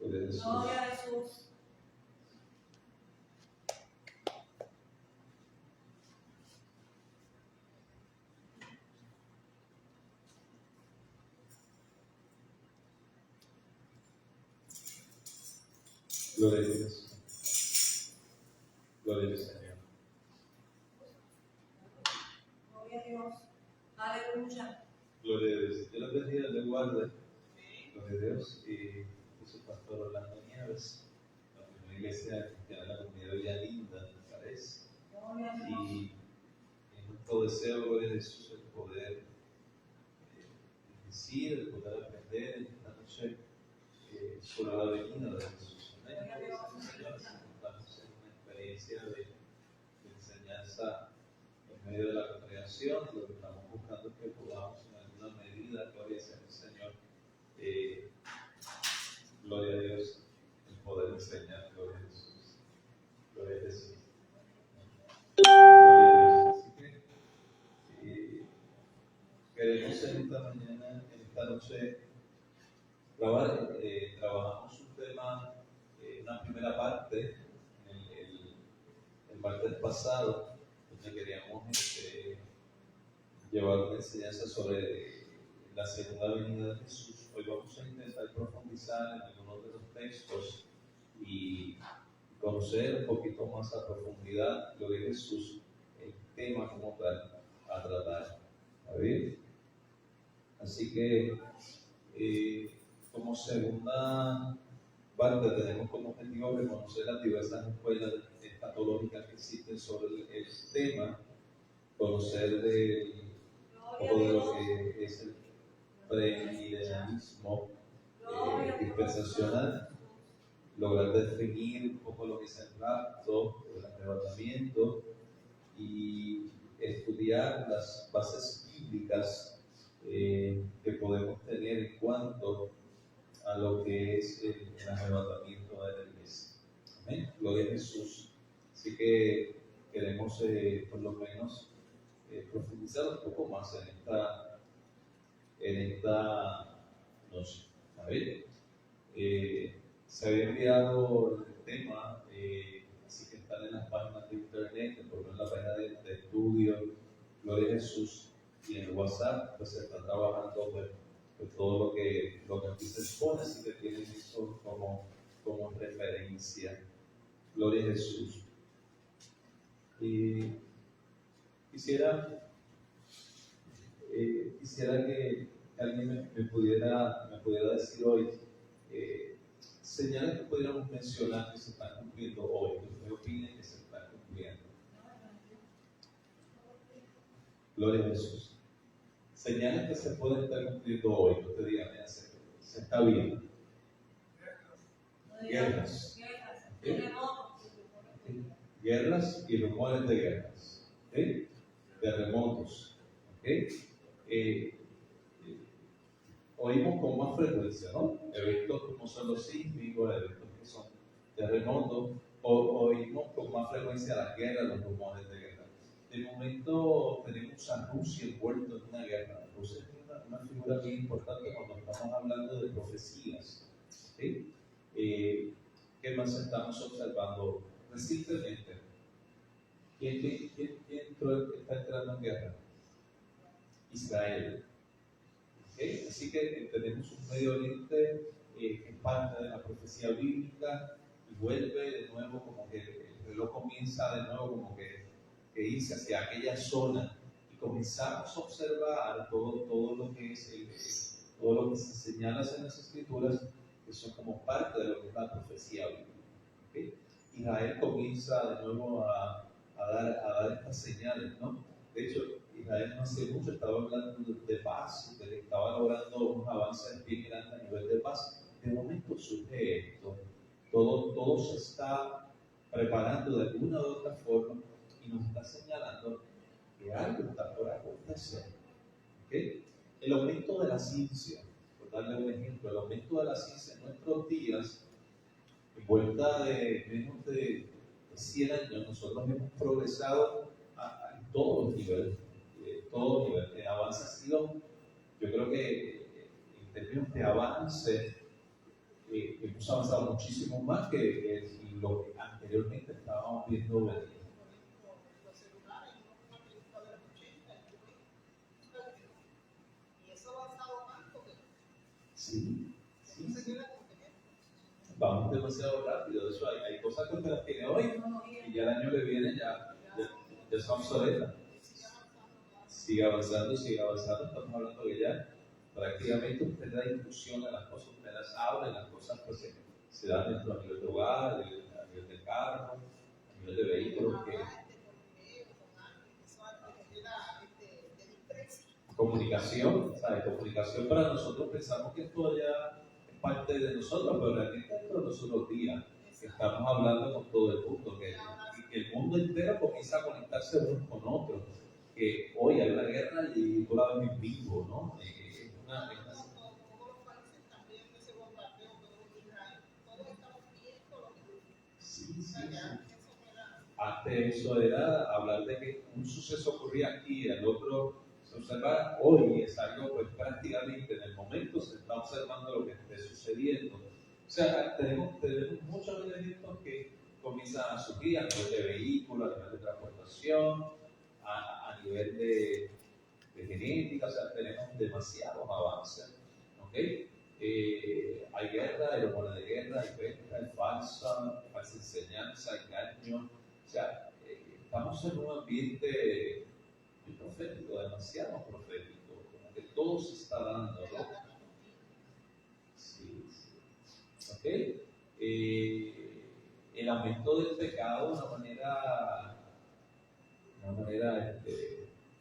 Gloria a Jesús. Gloria a Jesús. Gloria a Dios. Gloria al Señor. Gloria a Dios. Aleluya. Gloria a Dios. Dios les bendiga, les guarde. Gloria a Dios. Y su pastor Orlando Nieves, la primera iglesia cristiana de la comunidad de Villalinda, me parece. Gloria a Dios. Y es nuestro deseo, gloria a Jesús, el poder decir, el poder aprender en esta noche sobre la venida de Jesús. Amén. Señor, estamos en una experiencia de enseñanza en medio de la congregación. Lo que estamos buscando es que podamos en alguna medida, gloria sea al Señor, gloria a Dios, el poder enseñar, gloria a Jesús. Gloria a Jesús. Gloria a Dios. Así que queremos en esta mañana, en esta noche, trabajamos un tema, una primera parte, el martes pasado, donde queríamos llevar una enseñanza sobre la segunda venida de Jesús. Hoy vamos a intentar profundizar en algunos de los textos y conocer un poquito más a profundidad lo de Jesús, el tema como tal a tratar. ¿Está bien? Así que como segunda parte tenemos como objetivo reconocer las diversas escuelas escatológicas que existen sobre el tema, conocer un poco de lo que es el premilenialismo dispensacional, lograr definir un poco lo que es el rapto, el arrebatamiento y estudiar las bases bíblicas que podemos tener en cuanto a lo que es el arrebatamiento de la iglesia. Amén. Gloria a Jesús. Así que queremos por lo menos profundizar un poco más en esta noche. ¿Está bien? Se había enviado el tema, así que están en las páginas de internet, por ejemplo en la página de estudio, Gloria a Jesús, y en el WhatsApp, pues se está trabajando pues todo lo que aquí se expone, así que tienen eso como referencia. Gloria a Jesús. Y quisiera que alguien me pudiera decir hoy señales que pudiéramos mencionar que se están cumpliendo hoy, que usted opine que se están cumpliendo. Gloria a Jesús. Señales que se pueden estar cumpliendo hoy, que usted diga, mira, se está viendo. Guerras. Guerras y rumores de guerras. ¿Okay? Terremotos. ¿Okay? Oímos con más frecuencia, ¿no? Eventos como son los sísmicos, eventos que son terremotos, oímos con más frecuencia las guerras, los rumores de guerra. De momento tenemos a Rusia envuelto en una guerra. Rusia es una figura muy importante cuando estamos hablando de profecías. ¿Sí? ¿Qué más estamos observando recientemente? ¿Quién está entrando en guerra? Israel. ¿Okay? Así que tenemos un Medio Oriente que es parte de la profecía bíblica y vuelve de nuevo, como que el reloj comienza de nuevo como que irse hacia aquella zona y comenzamos a observar todo lo que es todo lo que se señala en las escrituras, que son como parte de lo que es la profecía bíblica. ¿Okay? Israel comienza de nuevo a dar estas señales, ¿no? De hecho, Israel no hace mucho estaba hablando de paz, que estaba logrando unos avances bien grandes a nivel de paz. De momento surge esto, todo se está preparando de alguna u otra forma y nos está señalando que algo está por acontecer. ¿Okay? El aumento de la ciencia, por darle un ejemplo, el aumento de la ciencia en nuestros días, en vuelta de menos de 100 años, nosotros hemos progresado a todos los niveles. Todo nivel de avance ha sido, yo creo que en términos de avance, hemos avanzado muchísimo más que lo que anteriormente estábamos viendo venir. Los celulares, una película de los 80, y eso ha avanzado más porque Sí, no se queda con tener. vamos demasiado rápido. De hecho, hay cosas que usted las tiene hoy y ya el año que viene ya son obsoletas. Sigue avanzando. Estamos hablando que ya prácticamente usted da instrucción a las cosas, usted las abre, las cosas pues se dan dentro a nivel de hogar, a nivel de carro, a nivel de vehículos. Comunicación, ¿sabes? Comunicación para nosotros pensamos que esto ya es parte de nosotros, pero realmente es de los otros días que estamos hablando con todo el mundo, que el mundo entero comienza a conectarse unos con otros, que hoy hay una guerra y tú la ves en vivo, ¿no? Sí. Antes eso era hablar de que un suceso ocurría aquí, el otro se observa hoy, es algo pues prácticamente en el momento se está observando lo que esté sucediendo. O sea, tenemos muchos elementos que comienzan a surgir a nivel de vehículo, a nivel de transportación, a nivel de genética, o sea, tenemos demasiados avances. ¿Okay? Hay guerra, hay rumores de guerra, hay venta, hay falsa enseñanza, engaño. O sea, estamos en un ambiente muy profético, demasiado profético, como que todo se está dando, ¿no? Sí. ¿Ok? El aumento del pecado de una manera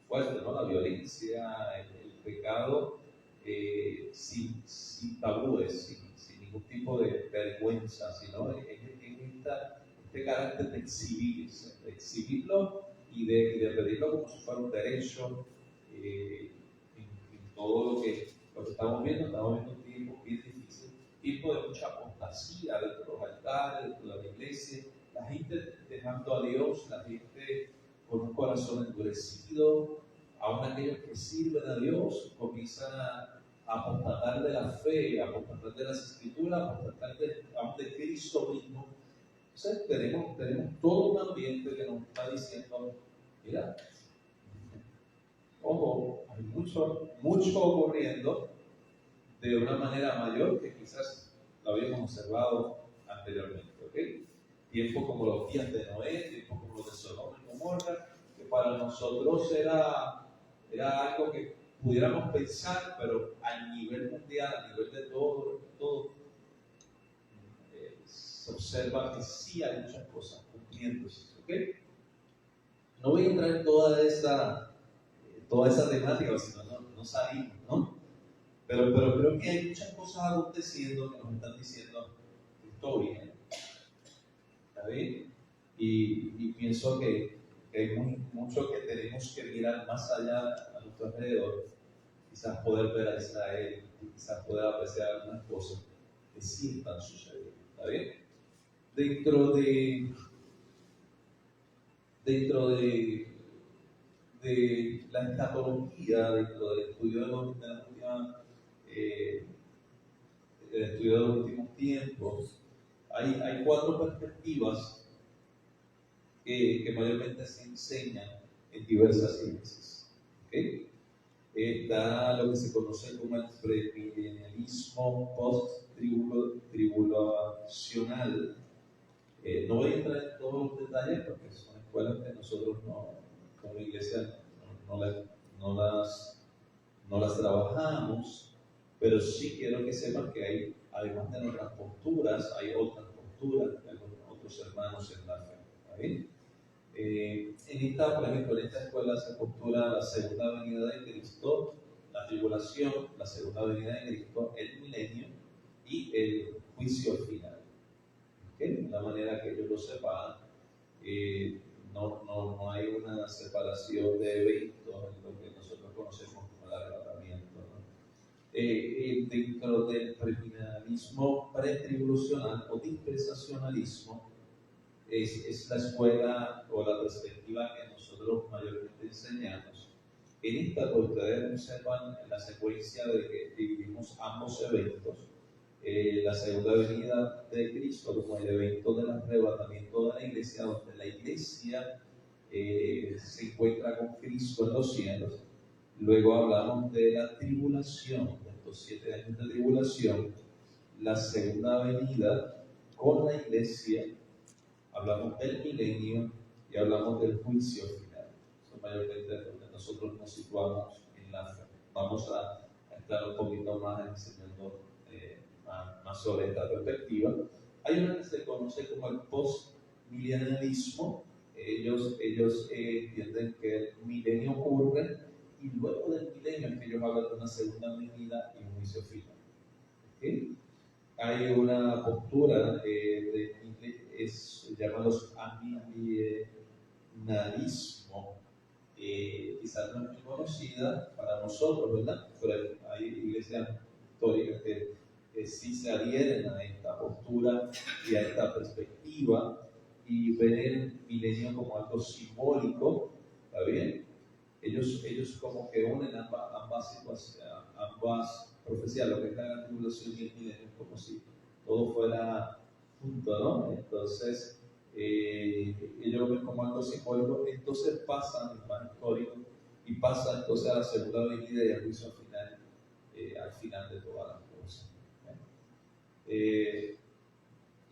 fuerte, ¿no? La violencia, el pecado sin tabúes, sin ningún tipo de vergüenza, sino en este carácter de exhibirlo y de pedirlo como si fuera un derecho en todo lo que estamos viendo un tiempo bien difícil, tiempo de mucha apostasía dentro de los altares, dentro de la iglesia, la gente dejando a Dios, la gente con un corazón endurecido, aún aquellos que sirven a Dios comienzan a apostatar de la fe, a apostatar de las escrituras, a apostatar aún de Cristo mismo. Entonces tenemos todo un ambiente que nos está diciendo, mira, ojo, hay mucho ocurriendo de una manera mayor que quizás lo habíamos observado anteriormente, ¿ok? Tiempos como los días de Noé, tiempos como los de Sodoma y Gomorra, que para nosotros era algo que pudiéramos pensar, pero a nivel mundial, a nivel de todo se observa que sí hay muchas cosas cumpliéndose, ¿ok? No voy a entrar en toda esa temática, porque si no salimos, ¿no? Pero creo que hay muchas cosas aconteciendo que nos están diciendo que esto viene. ¿Está bien? Y pienso que hay mucho que tenemos que mirar más allá a nuestro alrededor, quizás poder ver a Israel, quizás poder apreciar algunas cosas que sí están sucediendo. ¿Está bien? Dentro de la escatología, dentro del estudio de el estudio de los últimos tiempos, hay 4 perspectivas que mayormente se enseñan en diversas iglesias. ¿Okay? Está lo que se conoce como el premilenialismo post-tribulacional. No voy a entrar en todos los detalles porque son escuelas que nosotros como iglesia no las trabajamos, pero sí quiero que sepan que hay, además de nuestras posturas, hay otras posturas de otros hermanos en la fe. ¿Bien? Por ejemplo, en esta escuela se postura la segunda venida de Cristo, la tribulación, la segunda venida de Cristo, el milenio y el juicio final. ¿Okay? De una manera que ellos lo sepan, no hay una separación de eventos en lo que nosotros conocemos como el arrebatamiento, ¿no? Dentro del premilenialismo pretribulacional o dispensacionalismo, es la escuela o la perspectiva que nosotros mayormente enseñamos. En esta, ustedes observan en la secuencia de que dividimos ambos eventos, la segunda venida de Cristo como el evento del arrebatamiento de la iglesia, donde la iglesia se encuentra con Cristo en los cielos. Luego hablamos de la tribulación, de estos 7 años de tribulación, la segunda venida con la iglesia, hablamos del milenio y hablamos del juicio final. Eso es mayormente donde nosotros nos situamos en la fe. Vamos a estar un poquito más enseñando más sobre esta perspectiva. Hay una que se conoce como el postmilenialismo. Ellos entienden que el milenio ocurre y luego del milenio es que ellos hablan de una segunda venida y un juicio final. ¿Okay? Hay una postura se llama los amilenalismo, quizás no es muy conocida para nosotros, ¿verdad? Pero hay iglesias históricas que sí se adhieren a esta postura y a esta perspectiva y ven el milenio como algo simbólico, ¿está bien? Ellos como que unen ambas profecías, lo que es la gran tribulación y el milenio, como si todo fuera junto, ¿no? Entonces, ellos lo ven como algo simbólico, entonces pasan el plan histórico y pasa entonces a la segunda venida y al juicio final, al final de todas las cosas.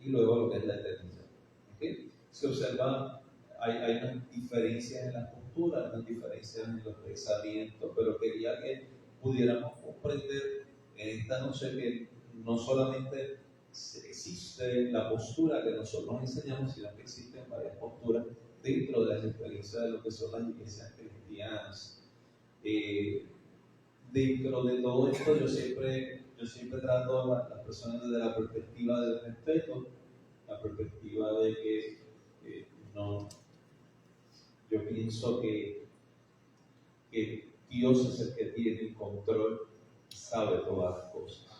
Y luego lo que es la eternidad. ¿Okay? Se observa, hay unas diferencias en las posturas, unas diferencias en los pensamientos, pero quería que pudiéramos comprender en esta noche que no solamente existe la postura que nosotros enseñamos, sino que existen varias posturas dentro de las experiencias de lo que son las iglesias cristianas. Dentro de todo esto yo siempre trato a las personas desde la perspectiva del respeto, la perspectiva de que no, yo pienso que Dios es el que tiene el control y sabe todas las cosas.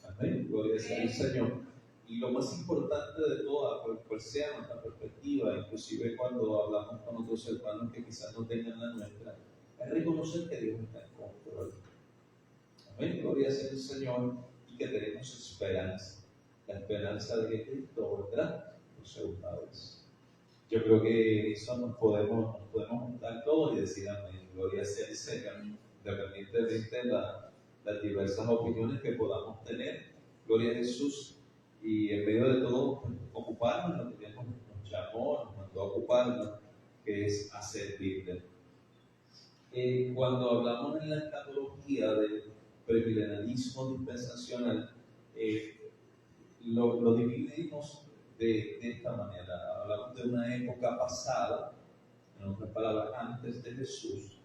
Amén, gloria sea al Señor. Y lo más importante de todo, cual sea nuestra perspectiva, inclusive cuando hablamos con otros hermanos que quizás no tengan la nuestra, es reconocer que Dios está en control. Amén, gloria sea al Señor, y que tenemos esperanza, la esperanza de que Cristo vendrá por segunda vez. Yo creo que eso nos podemos juntar todos y decir amén, gloria sea al Señor, independientemente de las diversas opiniones que podamos tener, gloria a Jesús, y en medio de todo, pues, ocuparnos lo que Dios nos llamó, nos mandó a ocuparnos, que es a servirle. Cuando hablamos en la escatología del premilenialismo dispensacional, lo dividimos de esta manera. Hablamos de una época pasada, en otras palabras, antes de Jesús.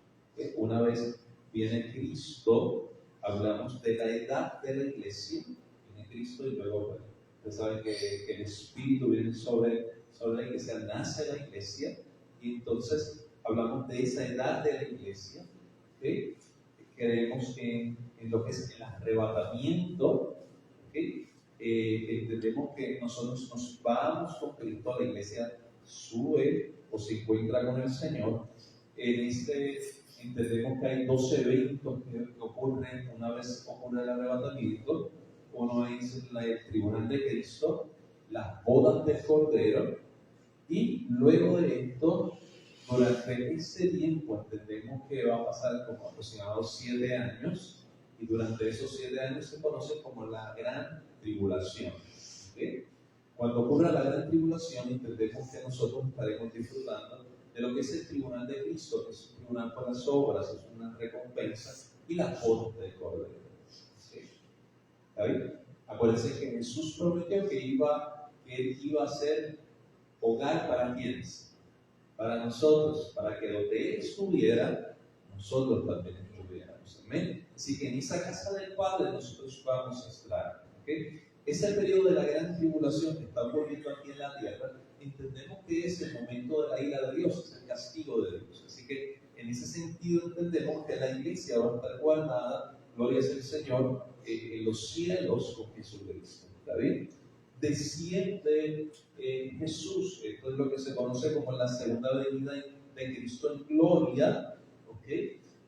Una vez viene Cristo, hablamos de la edad de la iglesia, viene Cristo y luego, bueno, ustedes saben que el Espíritu viene sobre la iglesia, nace la iglesia, y entonces hablamos de esa edad de la iglesia. ¿Okay? Creemos en lo que es el arrebatamiento. ¿Okay? Entendemos que nosotros nos vamos con Cristo, la iglesia sube o se encuentra con el Señor. Entendemos que hay 2 eventos que ocurren una vez ocurre el arrebatamiento. Uno es el tribunal de Cristo, las bodas del Cordero, y luego de esto, durante ese tiempo entendemos que va a pasar como aproximadamente 7 años, y durante esos 7 años se conoce como la gran tribulación. ¿Okay? Cuando ocurra la gran tribulación, entendemos que nosotros estaremos disfrutando de lo que es el tribunal de Cristo, que es un tribunal por las obras, es una recompensa, y las bodas del Cordero. ¿Sí? ¿Está bien? Acuérdense que Jesús prometió que Él iba a ser hogar para quienes, para nosotros, para que donde Él estuviera, nosotros también estuviéramos. Amén. Así que en esa casa del Padre nosotros vamos a estar. ¿Okay? Ese periodo de la gran tribulación que está ocurriendo aquí en la tierra, entendemos que es el momento de la ira de Dios, es el castigo de Dios. Así que en ese sentido entendemos que la iglesia va a estar guardada, gloria sea el Señor, en los cielos con Jesucristo. ¿Está bien? Desciende Jesús, esto es lo que se conoce como la segunda venida de Cristo en gloria, ¿ok?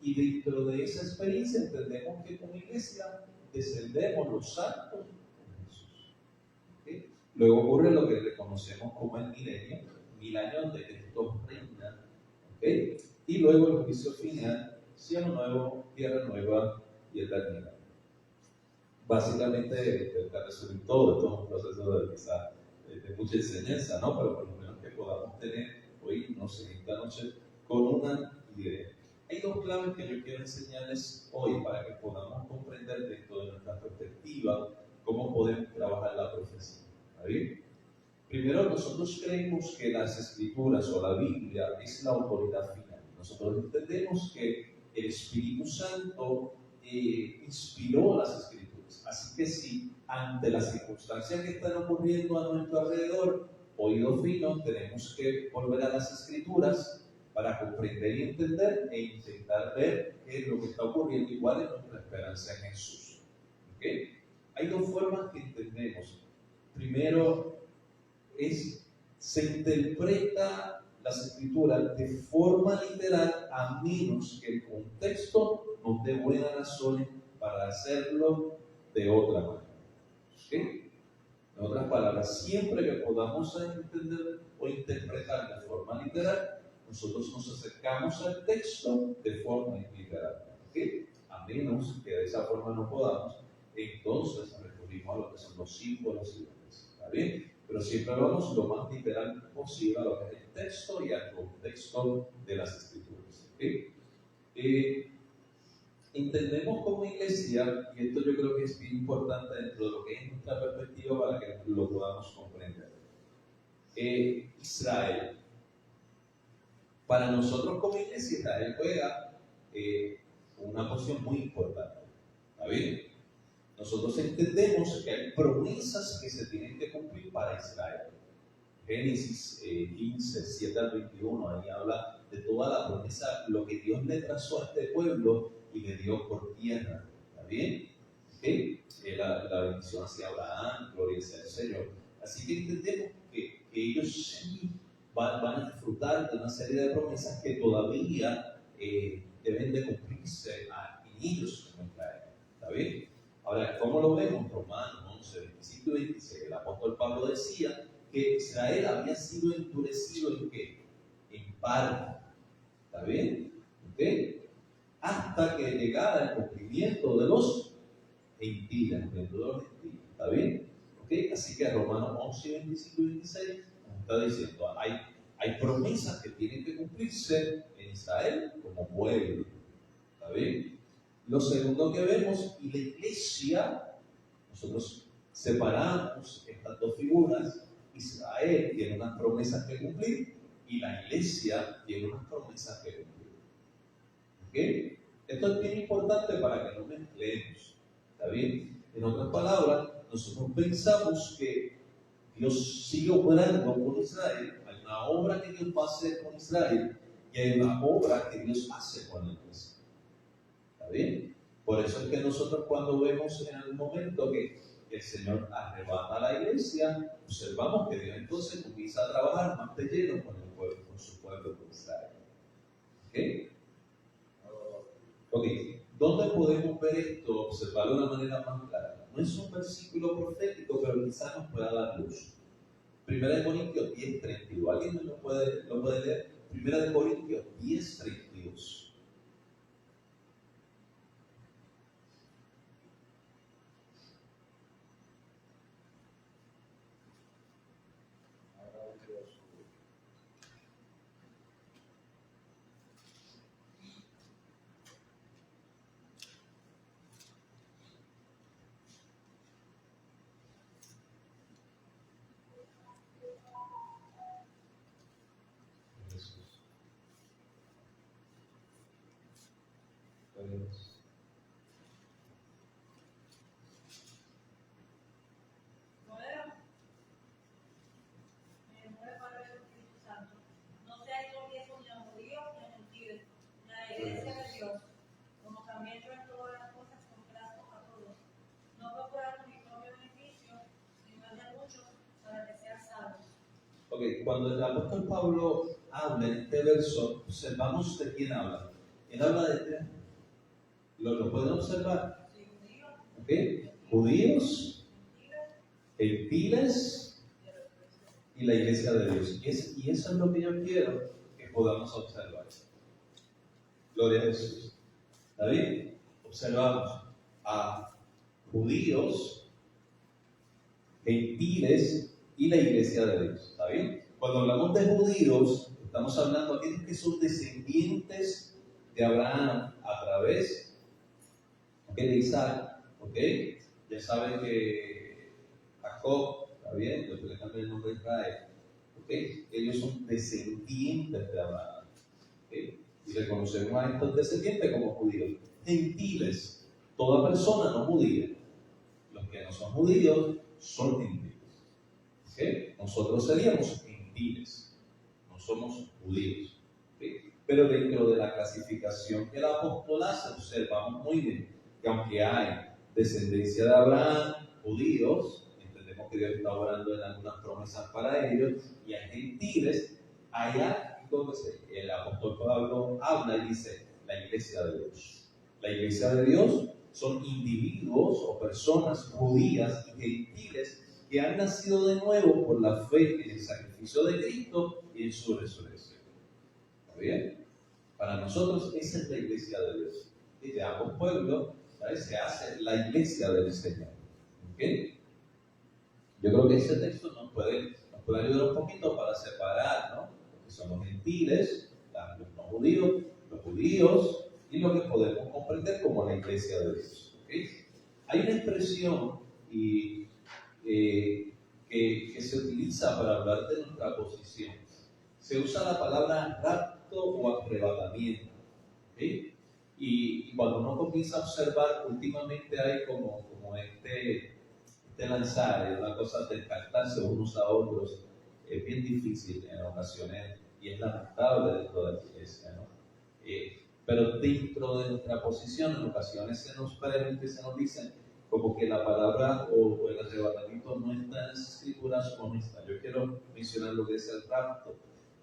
Y dentro de esa experiencia entendemos que como iglesia descendemos los santos con Luego ocurre lo que reconocemos como el milenio, 1000 años donde Cristo reina, ¿ok? Y luego el juicio final, cielo nuevo, tierra nueva y eternidad. Básicamente, está resumido todo, esto es un proceso de, quizá, de mucha enseñanza, ¿no? Pero por lo menos que podamos tener hoy, no sé, esta noche, con una idea. Hay dos claves que yo quiero enseñarles hoy para que podamos comprender dentro de nuestra perspectiva cómo podemos trabajar la profecía. ¿Está bien? Primero, nosotros creemos que las Escrituras o la Biblia es la autoridad final. Nosotros entendemos que el Espíritu Santo inspiró las Escrituras. Así que si ante las circunstancias que están ocurriendo a nuestro alrededor, oído fino, tenemos que volver a las Escrituras para comprender y entender e intentar ver qué es lo que está ocurriendo, igual es nuestra esperanza en Jesús. ¿Okay? Hay dos formas que entendemos. Primero, se interpreta las Escrituras de forma literal a menos que el contexto nos dé buenas razones para hacerlo de otra manera. ¿Okay? En otras palabras, siempre que podamos entender o interpretar de forma literal, nosotros nos acercamos al texto de forma literal. ¿Okay? A menos que de esa forma no podamos, entonces recurrimos a lo que son los símbolos y demás. ¿Está bien? Pero siempre vamos lo más literal posible a lo que es el texto y al contexto de las Escrituras. ¿Okay? Entendemos como iglesia, y esto yo creo que es bien importante dentro de lo que es nuestra perspectiva para que lo podamos comprender. Israel. Para nosotros como iglesia, Israel juega una posición muy importante. ¿Está bien? Nosotros entendemos que hay promesas que se tienen que cumplir para Israel. Génesis 15, 7 al 21, ahí habla de toda la promesa, lo que Dios le trazó a este pueblo y le dio por tierra. ¿Está bien? ¿Okay? La bendición hacia Abraham, gloria sea al Señor. Así que entendemos que ellos sí van a disfrutar de una serie de promesas que todavía deben de cumplirse en ellos como Israel. ¿Está bien? Ahora, ¿cómo lo vemos? Romanos 11, 25 y 26. El apóstol Pablo decía que Israel había sido endurecido ¿en qué? En parte. ¿Está bien? ¿Okay? Hasta que llegara el cumplimiento de los gentiles, ¿está bien? ¿Okay? Así que Romanos 11, 25 y 26 nos está diciendo, hay promesas que tienen que cumplirse en Israel como pueblo. ¿Está bien? Lo segundo que vemos, y la iglesia, nosotros separamos estas dos figuras. Israel tiene unas promesas que cumplir y la iglesia tiene unas promesas que cumplir. ¿Okay? Esto es bien importante para que no mezclemos. ¿Está bien? En otras palabras, nosotros pensamos que Dios sigue operando con Israel. Hay una obra que Dios va a hacer con Israel y hay una obra que Dios hace con la iglesia. ¿Está bien? Por eso es que nosotros cuando vemos en algún momento que el Señor arrebata a la iglesia, observamos que Dios entonces comienza a trabajar más de lleno con el pueblo, con su pueblo, con Israel. ¿Ok? Ok. ¿Dónde podemos ver esto, observarlo de una manera más clara? No es un versículo profético, pero quizás nos pueda dar luz. 1 Corintios 10, 32. ¿Alguien lo puede leer? 1 Corintios 10, 32. Ok, cuando el apóstol Pablo habla en este verso, observamos de quién habla. Él habla de tres. ¿Lo pueden observar? ¿Ok? Judíos, gentiles y la iglesia de Dios. Y eso es lo que yo quiero que podamos observar. Gloria a Jesús. ¿Está bien? Observamos a judíos, gentiles y la iglesia de Dios. ¿Está bien? Cuando hablamos de judíos, estamos hablando de aquellos que son descendientes de Abraham a través de Isaac. ¿Ok? Ya saben que Jacob, ¿está bien? Yo le cambié el nombre de Israel. ¿Ok? Ellos son descendientes de Abraham. ¿Ok? Y reconocemos a estos descendientes como judíos. Gentiles, toda persona no judía. Los que no son judíos son gentiles. ¿Okay? Nosotros seríamos gentiles, no somos judíos. ¿Okay? Pero dentro de la clasificación que el apóstol hace, observamos muy bien que aunque hay descendencia de Abraham, judíos, entendemos que Dios está orando en algunas promesas para ellos, y hay gentiles, hay algo que el apóstol Pablo habla y dice: la iglesia de Dios. La iglesia de Dios son individuos o personas judías y gentiles que han nacido de nuevo por la fe en el sacrificio de Cristo y en su resurrección. ¿Está bien? Para nosotros esa es la iglesia de Dios. Y de ambos pueblos, ¿sabes? Se hace la iglesia del Señor. ¿Ok? Yo creo que ese texto nos puede ayudar un poquito para separar, ¿no? Lo que son los gentiles, los no judíos, los judíos, y lo que podemos comprender como la iglesia de Dios. ¿Okay? Hay una expresión que se utiliza para hablar de nuestra posición. Se usa la palabra rapto o arrebatamiento. ¿Okay? Y cuando uno comienza a observar, últimamente hay como este lanzar, es una cosa de descartarse unos a otros, es bien difícil en ocasiones y es lamentable dentro de la iglesia, ¿no? Pero dentro de nuestra posición, en ocasiones se nos permite, se nos dicen como que la palabra o el arrebatamiento no está en las escrituras o no está. Yo quiero mencionar lo que es el rapto.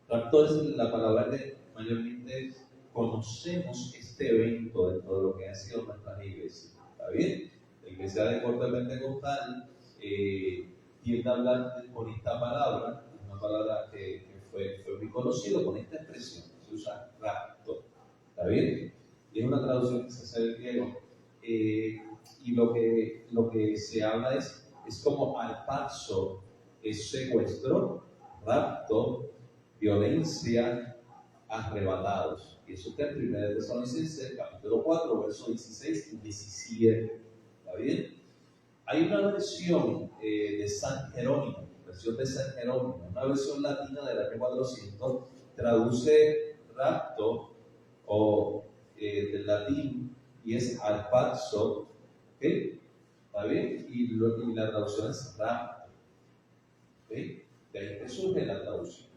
Rapto es la palabra que mayormente conocemos este evento dentro de lo que ha sido nuestra iglesia. ¿Está bien? La iglesia de corte pentecostal tiende a hablar con esta palabra, una palabra que fue muy conocida con esta expresión. Se usa rapto. ¿Está bien? Y es una traducción que se hace del griego. Y lo que se habla es como arpazo, es secuestro, rapto, violencia, arrebatados. Y eso está en 1 Tesalonicenses, capítulo 4, versos 16 y 17. ¿Está bien? Hay una versión de San Jerónimo, una versión latina del año 400, traduce rapto o del latín y es arpazo. ¿Okay? ¿Está bien? Y la traducción es rapto. ¿Okay? De ahí que surge la traducción.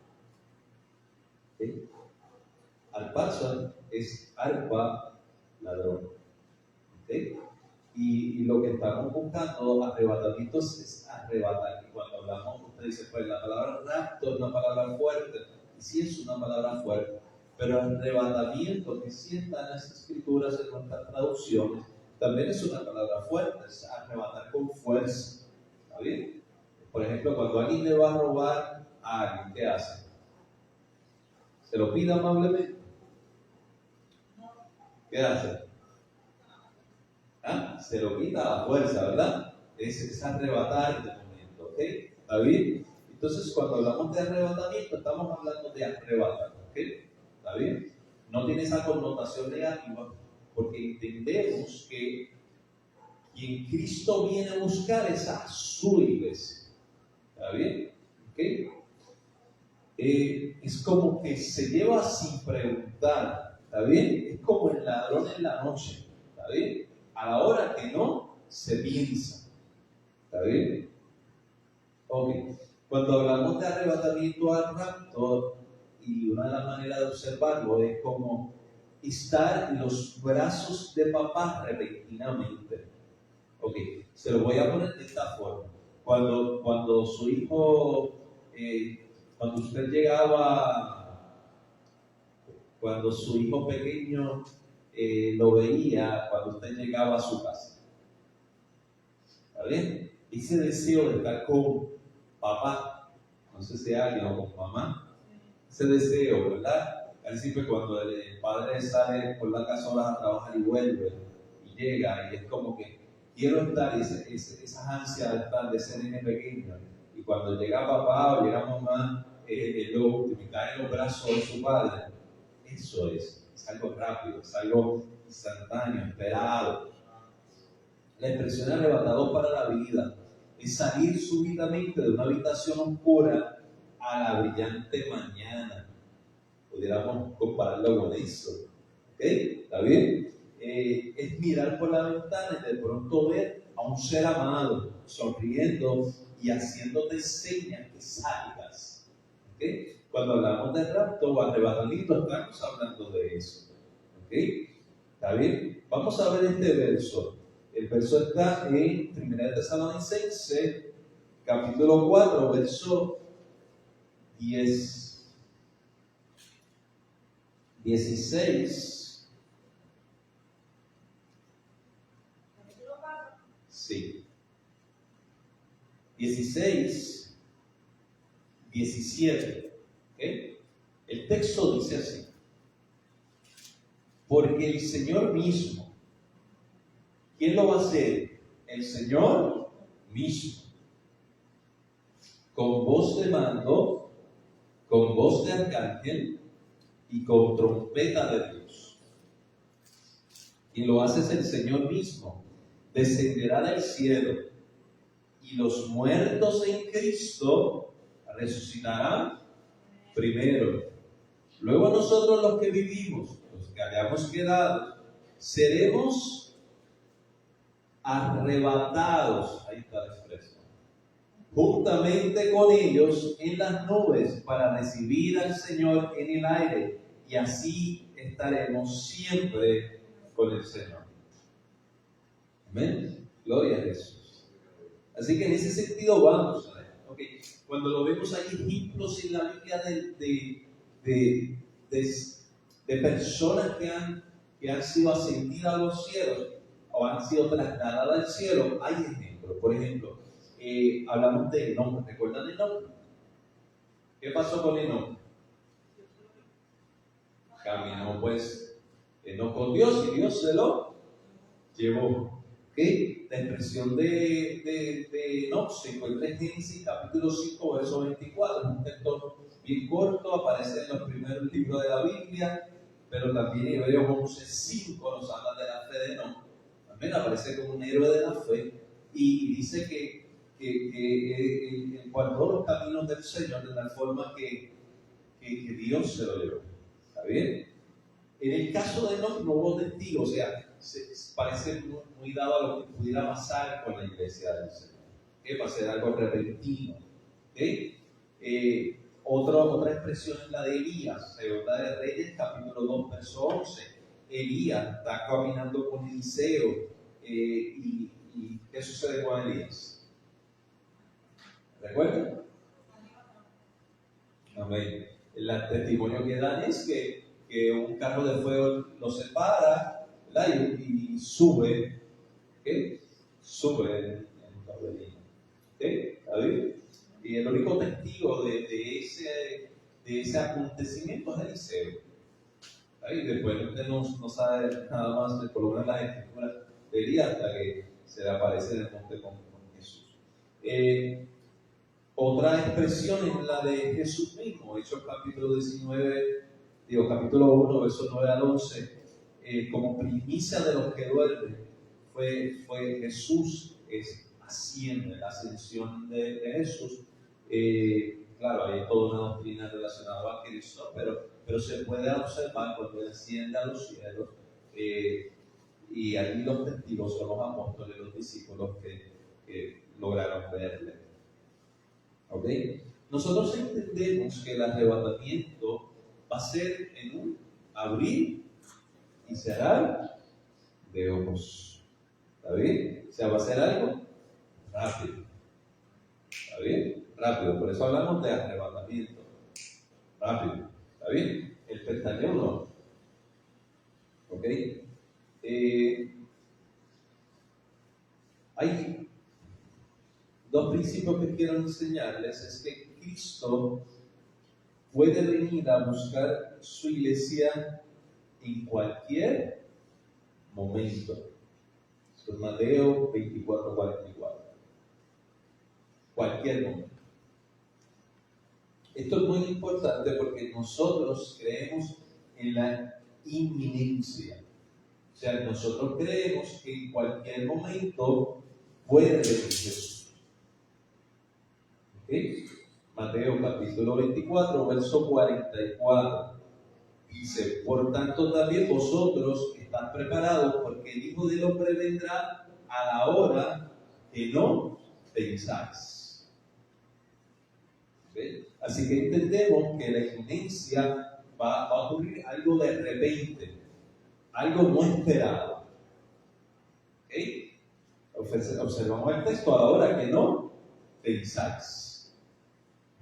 ¿Okay? Arpazo es arpa, ladrón. ¿Okay? Y lo que estamos buscando, arrebatamientos, es arrebatar. Y cuando hablamos, usted dice, pues la palabra rapto es una palabra fuerte. Y sí es una palabra fuerte. Pero arrebatamiento, que sí está en las escrituras, en nuestras traducciones, también es una palabra fuerte, es arrebatar con fuerza. ¿Está bien? Por ejemplo, cuando alguien le va a robar a alguien, ¿qué hace? ¿Se lo pide amablemente? ¿Qué hace? ¿Ah? Se lo quita a la fuerza, ¿verdad? Es arrebatar de momento, ¿ok? ¿Está bien? Entonces, cuando hablamos de arrebatamiento, estamos hablando de arrebatar, ¿ok? ¿Está bien? No tiene esa connotación negativa, porque entendemos que quien Cristo viene a buscar es a su iglesia. ¿Está bien? ¿Ok? Es como que se lleva sin preguntar. ¿Está bien? Es como el ladrón en la noche. ¿Está bien? A la hora que no, se piensa. ¿Está bien? Ok. Cuando hablamos de arrebatamiento al rapto, y una de las maneras de observarlo es como estar en los brazos de papá repentinamente. Ok, se lo voy a poner de esta forma. Cuando su hijo, cuando usted llegaba, cuando su hijo pequeño lo veía, cuando usted llegaba a su casa. ¿Está bien? Ese deseo de estar con papá, No sé si alguien o con mamá. Ese deseo, ¿verdad? Al principio cuando el padre sale por la casola a trabajar y vuelve y llega y es como que quiero estar, esas ansias de estar, de ser nene pequeño. Y cuando llega papá o llega mamá, lo último, y cae en los brazos de su padre. Eso es algo rápido, es algo instantáneo, esperado. La expresión arrebatador para la vida es salir súbitamente de una habitación oscura a la brillante mañana. Pudiéramos compararlo con eso. ¿Ok? ¿Está bien? Es mirar por la ventana y de pronto ver a un ser amado sonriendo y haciéndote señas que salgas. ¿Ok? Cuando hablamos de rapto o arrebatamiento, estamos hablando de eso. ¿Ok? ¿Está bien? Vamos a ver este verso. El verso está en 1 Tesalonicenses, capítulo 4, verso 16. Sí. 16, 17. ¿Okay? El texto dice así: porque el Señor mismo, ¿quién lo va a hacer? El Señor mismo, con voz de mando, con voz de arcángel y con trompeta de Dios. Quien lo hace es el Señor mismo. Descenderá del cielo y los muertos en Cristo resucitarán primero. Luego nosotros los que vivimos, los que hayamos quedado, seremos arrebatados, ahí está la expresión, juntamente con ellos en las nubes para recibir al Señor en el aire, y así estaremos siempre con el Señor. Amén. Gloria a Jesús. Así que en ese sentido vamos a ver. Okay. Cuando lo vemos hay ejemplos en la Biblia de personas que han sido ascendidas a los cielos o han sido trasladadas al cielo, hay ejemplos. Por ejemplo, hablamos de Enoc. ¿Recuerdan Enoc? ¿Qué pasó con Enoc? Caminó pues Enoc con Dios y Dios se lo llevó. ¿Okay? La expresión de Enoc se encuentra en Génesis capítulo 5, verso 24. Es un texto bien corto, aparece en los primeros libros de la Biblia, pero también en Hebreos 11:5 nos habla de la fe de Enoc. También aparece como un héroe de la fe y dice que en cuanto a los caminos del Señor, de la forma que Dios se lo llevó. ¿Está bien? En el caso de Enoc no hubo testigos, o sea, parece muy dado a lo que pudiera pasar con la iglesia del Señor. ¿Okay? Va a ser algo repentino. ¿Okay? Otra expresión es la de Elías, Segunda de Reyes, capítulo 2, verso 11. Elías está caminando con Eliseo y ¿qué sucede con Elías? ¿Recuerdan? Amén. El testimonio que dan es que un carro de fuego lo separa, ¿verdad? Y sube, ¿okay? Sube en un torbellino. ¿Okay? ¿Está bien? Y el único testigo de ese acontecimiento es Eliseo. Y después usted no sabe nada más, por lo menos la escritura de Elías, hasta que se le aparece en el monte con Jesús. Otra expresión es la de Jesús mismo, Hechos capítulo 1, versos 9 al 11, como primicia de los que duermen, fue Jesús haciendo la ascensión de Jesús. Claro, hay toda una doctrina relacionada a Cristo, pero se puede observar cuando Él asciende a los cielos, y allí los testigos son los apóstoles, los discípulos que lograron verle. ¿Ok? Nosotros entendemos que el arrebatamiento va a ser en un abrir y cerrar de ojos. ¿Está bien? O sea, va a ser algo rápido. ¿Está bien? Rápido. Por eso hablamos de arrebatamiento. Rápido. ¿Está bien? El pestañeo no. ¿Ok? Hay dos principios que quiero enseñarles. Es que Cristo puede venir a buscar su iglesia en cualquier momento. Esto es Mateo 24:44. Cualquier momento. Esto es muy importante porque nosotros creemos en la inminencia. O sea, nosotros creemos que en cualquier momento puede venir Jesús. ¿Okay? Mateo capítulo 24, verso 44. Dice, por tanto también vosotros están preparados porque el Hijo del Hombre vendrá a la hora que no pensáis. ¿Okay? Así que entendemos que la inminencia va a ocurrir algo de repente, algo no esperado. ¿Okay? Observamos el texto a la hora que no pensáis.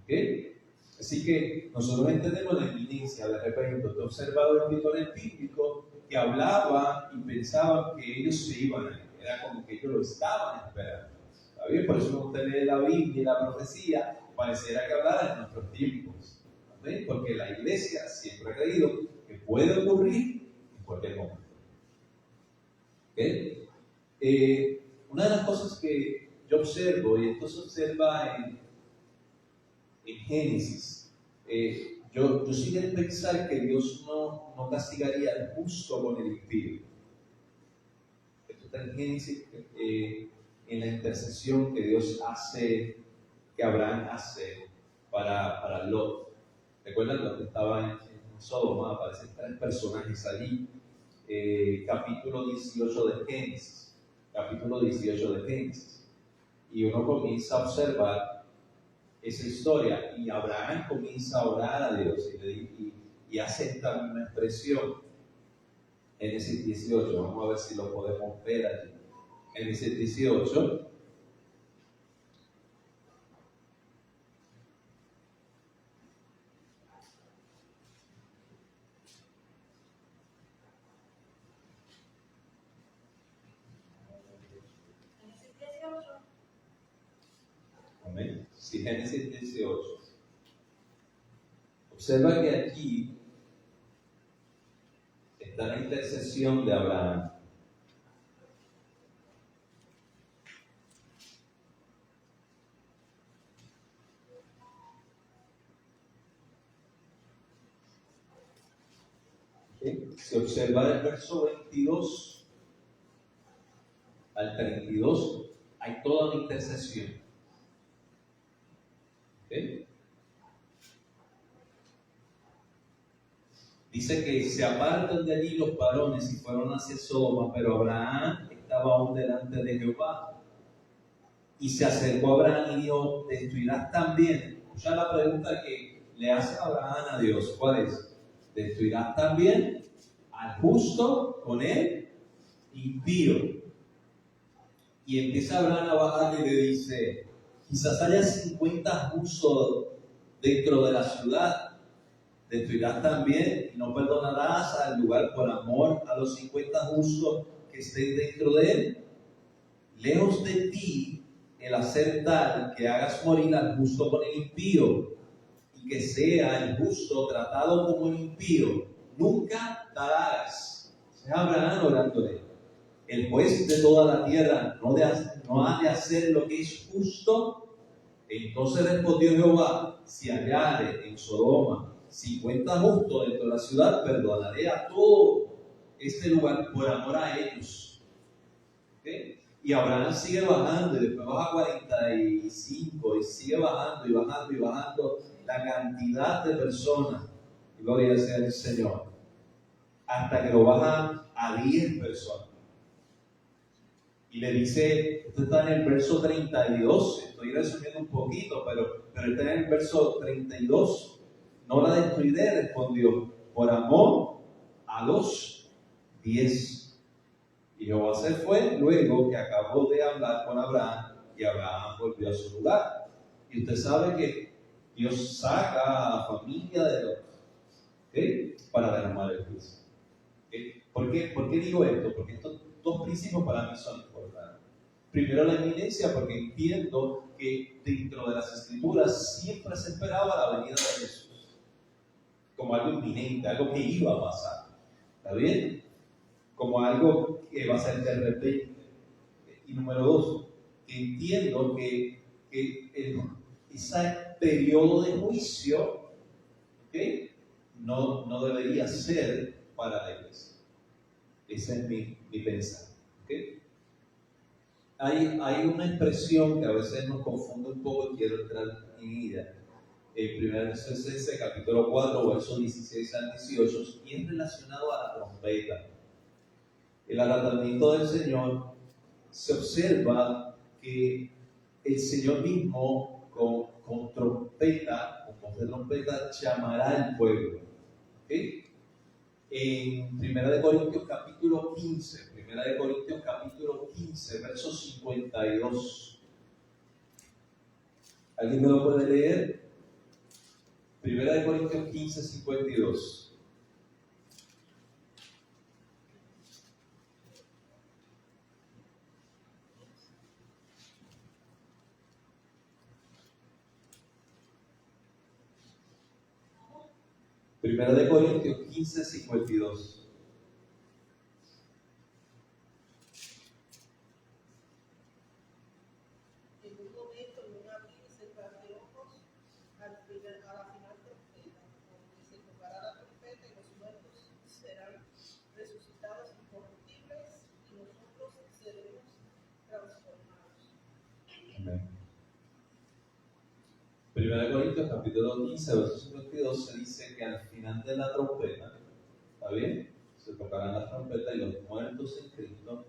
¿Okay? Así que nosotros entendemos la inminencia de repente. He observado escritores bíblicos que hablaban y pensaban que ellos se iban a ir. Era como que ellos lo estaban esperando. ¿Está bien? Por eso cuando usted lee la Biblia y la profecía, pareciera que hablara en nuestros tiempos. ¿Okay? Porque la iglesia siempre ha creído que puede ocurrir en cualquier momento. ¿Okay? Una de las cosas que yo observo, y esto se observa en Génesis, yo soy de pensar que Dios no castigaría al justo con el impío. Esto está en Génesis, en la intercesión que Dios hace, que Abraham hace para Lot. ¿Recuerdan cuando estaba en Sodoma? Aparecen 3 personajes allí. Capítulo 18 de Génesis. Capítulo 18 de Génesis. Y uno comienza a observar esa historia y Abraham comienza a orar a Dios y hace esta misma expresión. Génesis 18, vamos a ver si lo podemos ver allí. Génesis 18. Amén. Sí, Génesis 18. Observa que aquí está la intercesión de Abraham. ¿Okay? Si observa el verso 22 al 32, hay toda una intercesión. ¿Okay? Dice que se apartan de allí los varones y fueron hacia Sodoma, pero Abraham estaba aún delante de Jehová. Y se acercó a Abraham y dijo, ¿destruirás también? Ya la pregunta que le hace Abraham a Dios, ¿cuál es? ¿Destruirás también al justo con el impío? Y empieza Abraham a bajar y le dice, quizás haya 50 justos dentro de la ciudad. Destruirás también y no perdonarás al lugar por amor a los 50 justos que estén dentro de él. Lejos de ti el hacer tal que hagas morir al justo con el impío y que sea el justo tratado como el impío. Nunca tal hagas. Sea Abraham orándole. El juez de toda la tierra no ha de hacer lo que es justo. Entonces respondió Jehová, si hallare en Sodoma 50 justos dentro de la ciudad, perdonaré a todo este lugar por amor a ellos. ¿Okay? Y Abraham sigue bajando y después baja a 45 y sigue bajando y bajando y bajando la cantidad de personas. Gloria sea al Señor. Hasta que lo baja a 10 personas. Y le dice, esto está en el verso 32, estoy resumiendo un poquito, pero está en el verso 32. No la destruiré, respondió, por amor a los 10. Y Jehová se fue luego que acabó de hablar con Abraham y Abraham volvió a su lugar. Y usted sabe que Dios saca a la familia de Lot, ¿okay? Para derramar el juicio. ¿Okay? ¿Por qué digo esto? Porque estos 2 principios para mí son importantes. Primero la inminencia, porque entiendo que dentro de las Escrituras siempre se inminente, algo que iba a pasar. ¿Está bien? Como algo que va a ser de repente. Y número dos, que entiendo que ese periodo de juicio, ¿okay? no debería ser para la iglesia. Ese es mi pensar. ¿Okay? Hay una expresión que a veces nos confunde un poco y quiero entrar en ella. En 1 Tesalonicenses capítulo 4, versos 16 al 18, y es relacionado a la trompeta. El arrebatamiento del Señor, se observa que el Señor mismo con trompeta, con voz de trompeta, llamará al pueblo. ¿Okay? En 1 Corintios capítulo 15, 1 Corintios capítulo 15, verso 52. ¿Alguien me lo puede leer? 1 Corintios 15, 52. Primera de Corintios 15, 52. En un momento, en un abrir y cerrar de ojos, a la final trompeta, porque se tocará la trompeta y los muertos serán resucitados incorruptibles y nosotros seremos transformados. Amén. 1 Corintios capítulo 15, verso 52 se dice que al final de la trompeta, ¿está bien? Se tocarán las trompetas y los muertos en Cristo,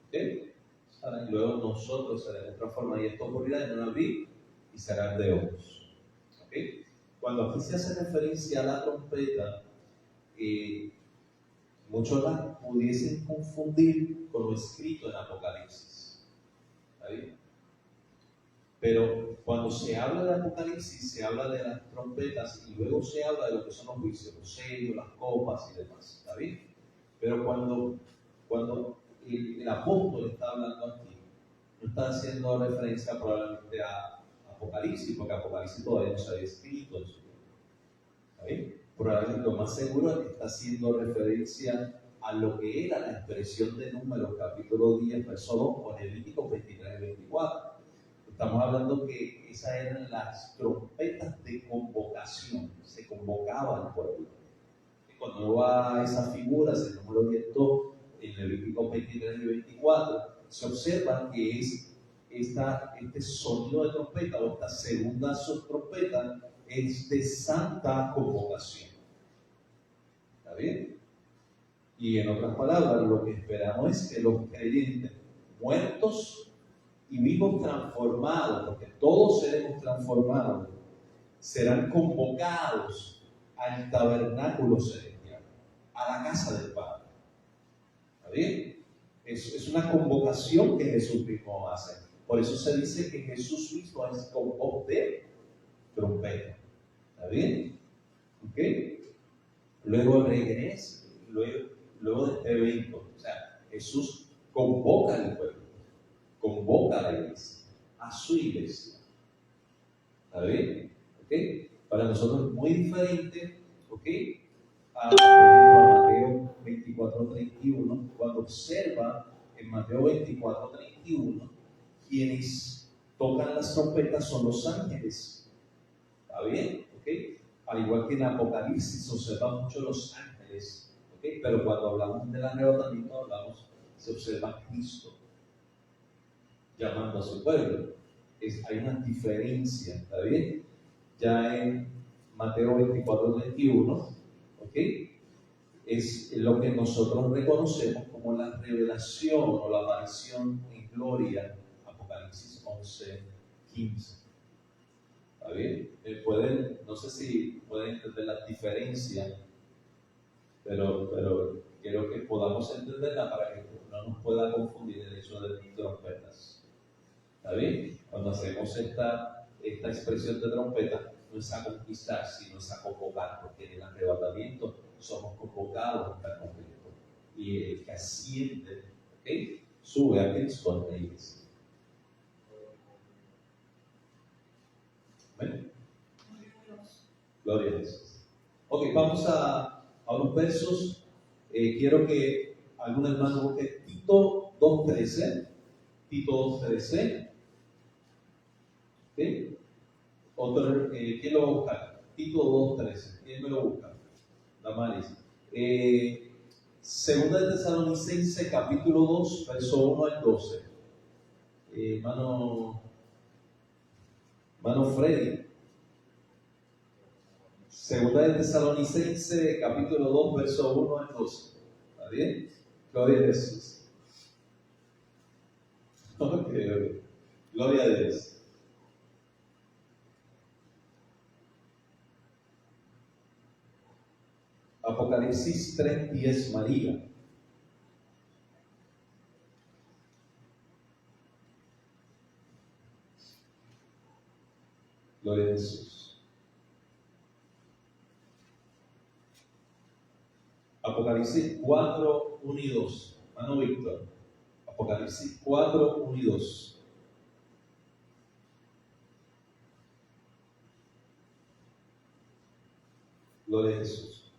¿ok? Y luego nosotros seremos transformados y esto ocurrirá en un abrir y cerrar de ojos, ¿ok? Cuando aquí se hace referencia a la trompeta, muchos la pudiesen confundir con lo escrito en Apocalipsis, ¿está bien? Pero cuando se habla de Apocalipsis, se habla de las trompetas y luego se habla de lo que son los juicios, los sellos, las copas y demás. ¿Está bien? Pero cuando el apóstol está hablando aquí, no está haciendo referencia probablemente a Apocalipsis, porque Apocalipsis todavía no se había escrito en su libro. ¿Está bien? Probablemente lo más seguro es que está haciendo referencia a lo que era la expresión de Números, capítulo 10, verso 2, con Levítico 23 y 24. Estamos hablando que esas eran las trompetas de convocación, se convocaba al pueblo. Y cuando uno va a esas figuras, el número 10, en Levítico 23 y 24, se observa que es este sonido de trompeta o esta segunda subtrompeta es de santa convocación. ¿Está bien? Y en otras palabras, lo que esperamos es que los creyentes muertos y vivos transformados, porque todos seremos transformados, serán convocados al tabernáculo celestial, a la casa del Padre. ¿Está bien? Es una convocación que Jesús mismo hace. Por eso se dice que Jesús mismo es con voz de trompeta. ¿Está bien? ¿Ok? Luego regresa, luego de este evento, o sea, Jesús convoca al pueblo, convoca a la iglesia, a su iglesia. ¿Está bien? ¿Ok? Para nosotros es muy diferente, ¿ok? Por ejemplo, a Mateo 24:31, cuando observa en Mateo 24:31, quienes tocan las trompetas son los ángeles. ¿Está bien? ¿Ok? Al igual que en Apocalipsis observa mucho los ángeles, ¿ok? Pero cuando hablamos del arrebatamiento, se observa a Cristo llamando a su pueblo. Hay una diferencia, ¿está bien? Ya en Mateo 24:21, ¿ok? Es lo que nosotros reconocemos como la revelación o la aparición en gloria, Apocalipsis 11:15. ¿Está bien? No sé si pueden entender la diferencia, pero quiero que podamos entenderla para que no nos pueda confundir el hecho de trompetas. ¿Está bien? Cuando hacemos esta expresión de trompeta, no es a conquistar, sino es a convocar, porque en el arrebatamiento somos convocados para cumplir. Y el que asciende, ¿okay?, sube a Cristo en la iglesia. ¿Ven? Gloria a Jesús. Ok, vamos a unos versos. Quiero que algún hermano busque Tito 2.13. Tito 2.13. ¿Sí? Otro, ¿quién lo va a buscar? Tito 2.13. ¿Quién me lo busca? Damaris. Segunda de Tesalonicenses, capítulo 2, verso 1 al 12. Mano Freddy. Segunda de Tesalonicenses, capítulo 2, verso 1 al 12. ¿Está bien? Gloria a Jesús. Ok. Gloria a Dios. Apocalipsis 3:10, María. Gloria a Jesús. Apocalipsis 4, 1 y 2. Mano Víctor. Apocalipsis 4, 1 y 2. Gloria a Jesús.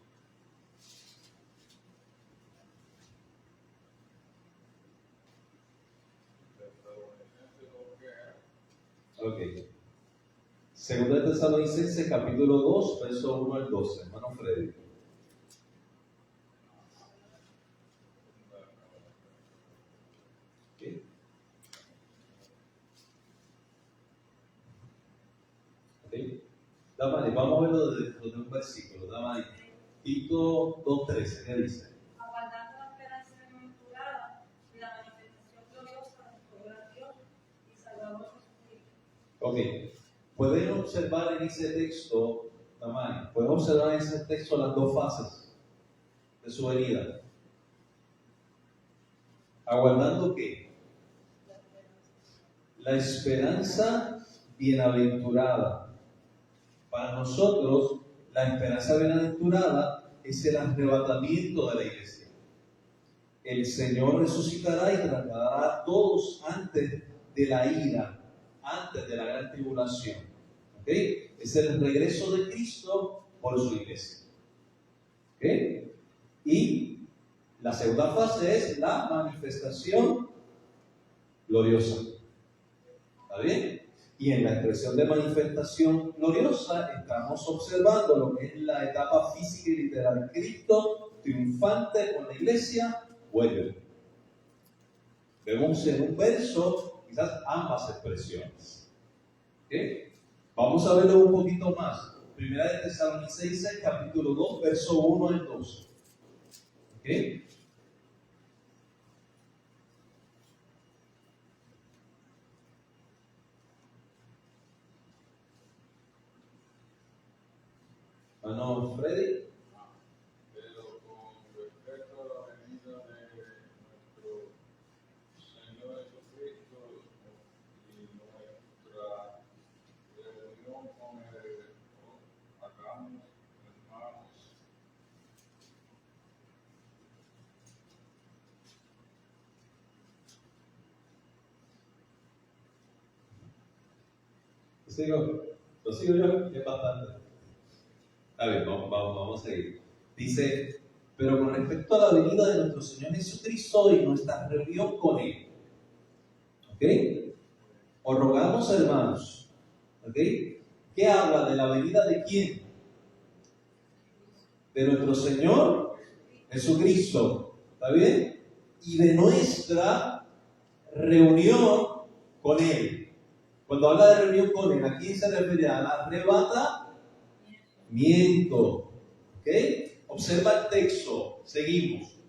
Ok. Segunda de Tesalonicenses, capítulo 2, verso 1 al 12. Hermano Freddy. Okay. Okay. Damari, vamos a verlo desde un versículo. Damari. Tito 2.13, ¿qué dice? Aguardando la esperanza bienaventurada y la manifestación gloriosa de nuestro gran Dios y Salvador Jesucristo. Ok. Pueden observar en ese texto, Damari, pueden observar en ese texto las dos fases de su venida. ¿Aguardando qué? La esperanza bienaventurada. Para nosotros, la esperanza bienaventurada es el arrebatamiento de la iglesia. El Señor resucitará y trasladará a todos antes de la ira, antes de la gran tribulación. ¿Okay? Es el regreso de Cristo por su iglesia. ¿Okay? Y la segunda fase es la manifestación gloriosa. ¿Está bien? Y en la expresión de manifestación gloriosa estamos observando lo que es la etapa física y literal. Cristo triunfante con la iglesia vuelve. Vemos en un verso quizás ambas expresiones. ¿Okay? Vamos a verlo un poquito más. Primera de Tesalonicenses, capítulo 2, verso 1 al 2. ¿Okay? Hermano Freddy. Pero con respecto a la venida de nuestro Señor Jesucristo y nuestra reunión con Él, hagamos, hermanos, Lo sigo yo, que es bastante. A ver, vamos a seguir. Dice, pero con respecto a la venida de nuestro Señor Jesucristo y nuestra reunión con Él. ¿Ok? Os rogamos, hermanos. ¿Ok? ¿Qué habla de la venida de quién? De nuestro Señor Jesucristo. ¿Está bien? Y de nuestra reunión con Él. Cuando habla de reunión con Él, ¿a quién se refiere? Al arrebatamiento. ¿Ok? Observa el texto. Seguimos.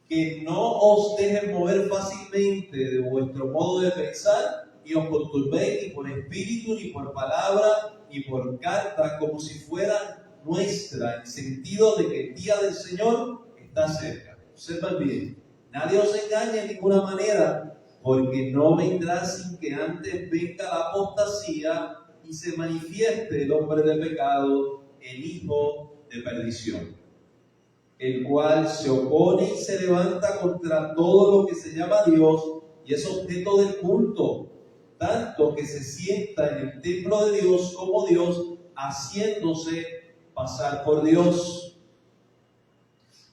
Que no os dejen mover fácilmente de vuestro modo de pensar, ni os conturbéis ni por espíritu, ni por palabra, ni por carta, como si fuera nuestra, en el sentido de que el día del Señor está cerca. Observa bien. Nadie os engañe de ninguna manera, porque no vendrá sin que antes venga la apostasía y se manifieste el hombre de pecado, el hijo de perdición, el cual se opone y se levanta contra todo lo que se llama Dios y es objeto del culto, tanto que se sienta en el templo de Dios como Dios, haciéndose pasar por Dios.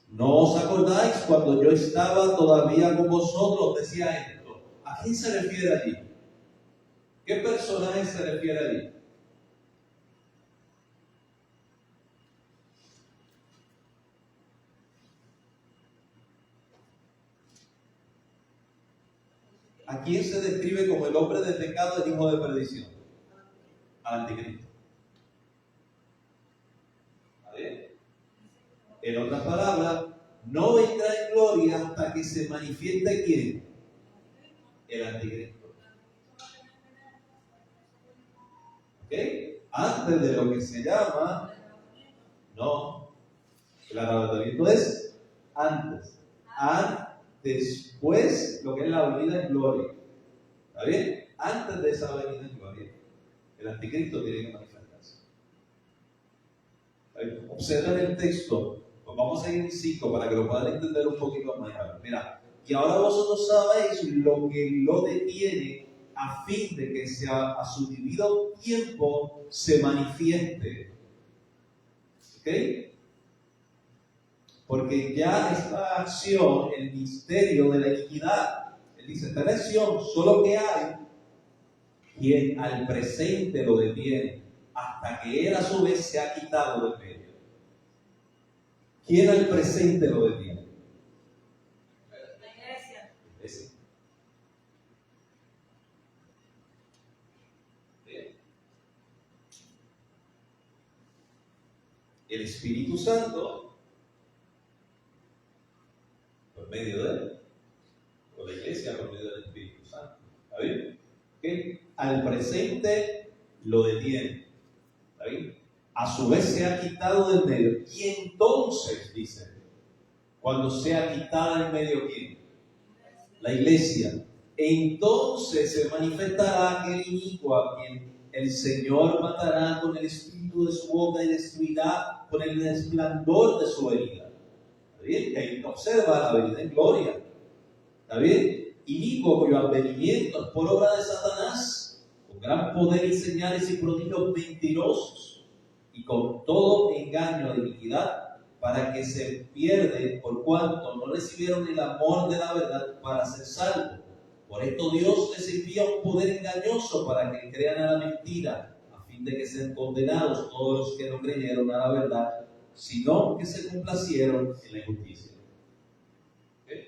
¿No os acordáis cuando yo estaba todavía con vosotros? Decía esto. ¿A quién se refiere allí? ¿Qué personaje se refiere allí? ¿A quién se describe como el hombre de pecado, el hijo de perdición? Al anticristo. ¿Vale? En otras palabras, no vendrá en gloria hasta que se manifieste ¿quién? El anticristo. ¿Ok? Antes de lo que se llama, no, el arrebatamiento es antes. Después, lo que es la venida en gloria. ¿Está bien? Antes de esa venida en gloria, el anticristo tiene que manifestarse. Observen el texto. Pues vamos a ir en 5 para que lo puedan entender un poquito más. Mira, y ahora vosotros sabéis lo que lo detiene a fin de que a su debido tiempo se manifieste. ¿Ok? Porque ya esta acción, el misterio de la iniquidad, él dice, esta acción solo que hay quien al presente lo detiene, hasta que él a su vez se ha quitado del medio. ¿Quién al presente lo detiene? La iglesia. Ese. Bien. El Espíritu Santo, por medio de él, o la iglesia por medio del Espíritu Santo. ¿Está bien? ¿Okay? Al presente lo detiene. ¿Está bien? A su vez se ha quitado del medio. Y entonces, dice, cuando sea quitada del medio, ¿quién? La iglesia. Entonces se manifestará aquel inicuo a quien el Señor matará con el espíritu de su boca y destruirá con el resplandor de su venida. ¿Está bien? Que ahí observa la venida en gloria. ¿Está bien? Inicuo cuyo advenimiento es por obra de Satanás, con gran poder y señales y prodigios mentirosos, y con todo engaño de iniquidad, para que se pierden por cuanto no recibieron el amor de la verdad para ser salvos. Por esto Dios les envía un poder engañoso para que crean a la mentira, a fin de que sean condenados todos los que no creyeron a la verdad, sino que se complacieron en la injusticia. ¿Okay?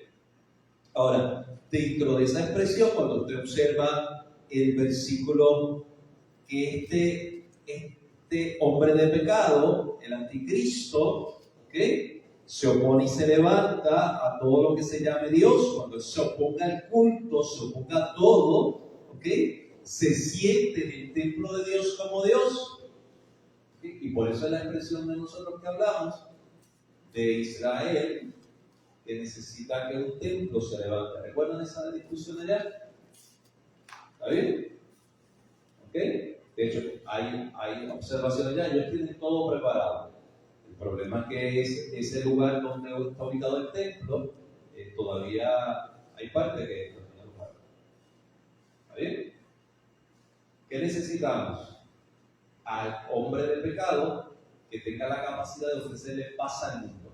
Ahora, dentro de esa expresión, cuando usted observa el versículo que este hombre de pecado, el anticristo, ¿okay?, se opone y se levanta a todo lo que se llame Dios. Cuando se oponga al culto, se oponga a todo, ¿okay?, se siente en el templo de Dios como Dios. ¿Okay? Y por eso es la expresión de nosotros que hablamos de Israel, que necesita que un templo se levante. ¿Recuerdan esa discusión allá? ¿Está bien? ¿Ok? De hecho, hay observaciones ya, ellos tienen todo preparado. El problema es que ese lugar donde está ubicado el templo, todavía hay parte que no tiene lugar. ¿Está bien? ¿Qué necesitamos? Al hombre de pecado que tenga la capacidad de ofrecerle paz al mundo.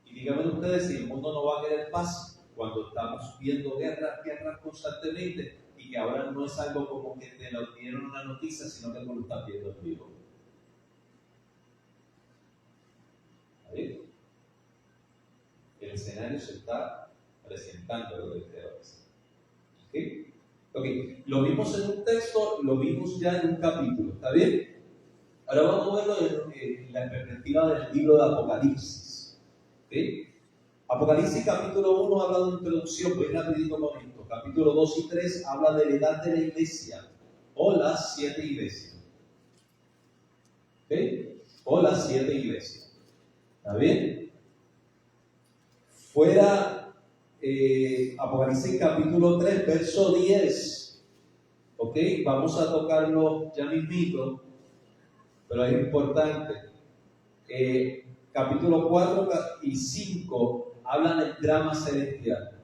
Y díganme ustedes si el mundo no va a querer paz cuando estamos viendo guerras constantemente, y que ahora no es algo como que te lo dieron una noticia, sino que tú lo estás viendo en vivo. ¿Vale? El escenario se está presentando desde ahora. ¿Okay? Okay. Lo vimos en un texto, lo vimos ya en un capítulo, ¿está bien? Ahora vamos a verlo en la perspectiva del libro de Apocalipsis. ¿Okay? Apocalipsis capítulo 1 habla de una introducción, voy rapidito con esto. Capítulo 2 y 3 habla de la edad de la iglesia, o las 7 iglesias. ¿Okay? O las 7 iglesias. ¿Está bien? Fuera Apocalipsis capítulo 3, verso 10. ¿Ok? Vamos a tocarlo ya mismito, pero es importante. Capítulo 4 y 5 hablan del drama celestial.